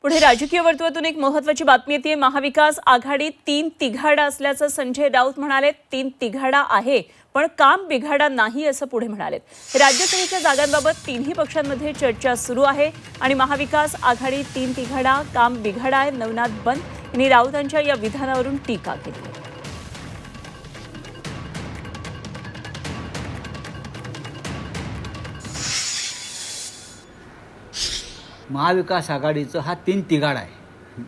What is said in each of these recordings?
पुढे राजकीय वर्तुळातून एक महत्त्वाची बातमी येते। महाविकास आघाडी 3 तिघाडा असल्याचं संजय राऊत म्हणाले। 3 तिघाडा आहे पण काम बिघाडा नाही असं पुढे म्हणाले। राज्यसभेच्या जागांबाबत तिन्ही पक्षांमध्ये चर्चा सुरू आहे आणि महाविकास आघाडी 3 तिघाडा काम बिघाडा आहे। नवनाथ बन यांनी राऊतांच्या या विधानावरून टीका केली। महाविकास आघाडीचं हा 3 तिघाडा आहे।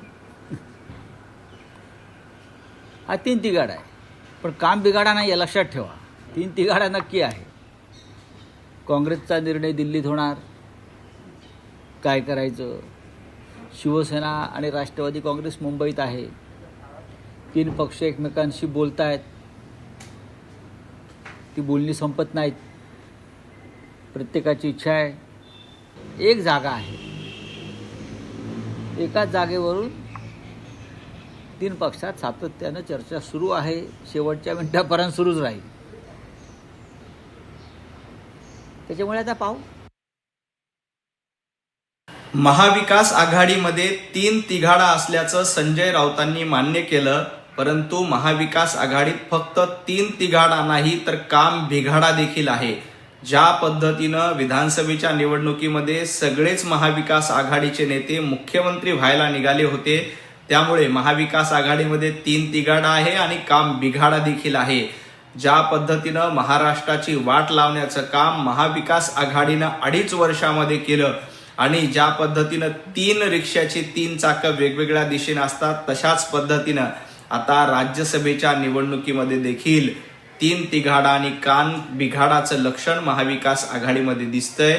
हा 3 तिघाडा आहे पण काम बिघाडा नाही हे लक्षात ठेवा। 3 तिघाडा नक्की आहे। काँग्रेसचा निर्णय दिल्लीत होणार, काय करायचं। शिवसेना आणि राष्ट्रवादी काँग्रेस मुंबईत आहे। 3 पक्ष एकमेकांशी बोलत आहेत, ती बोलणी संपत नाहीत। प्रत्येकाची इच्छा आहे, एक जागा आहे, एकाच जागेवरून 3 पक्षात सातत्यानं चर्चा सुरू आहे। शेवटच्या मिनिटापर्यंत सुरूच राहील। त्याच्यामुळे आता पाहू। महाविकास आघाडीमध्ये 3 तिघाडा असल्याचं संजय राऊतांनी मान्य केलं, परंतु महाविकास आघाडीत फक्त 3 तिघाडा नाही तर काम बिघाडा देखील आहे। ज्या पद्धतीनं विधानसभेच्या निवडणुकीमध्ये सगळेच महाविकास आघाडीचे नेते मुख्यमंत्री व्हायला निघाले होते, त्यामुळे महाविकास आघाडीमध्ये 3 तिघाडा आहे आणि काम बिघाडा देखील आहे। ज्या पद्धतीनं महाराष्ट्राची वाट लावण्याचं काम महाविकास आघाडीनं 2.5 वर्षामध्ये केलं आणि ज्या पद्धतीनं 3 रिक्षाची 3 चाकं वेगवेगळ्या दिशेने असतात, तशाच पद्धतीनं आता राज्यसभेच्या निवडणुकीमध्ये देखील 3 तिघाडा आणि काम बिघाडाचं लक्षण महाविकास आघाडीमध्ये दिसतंय।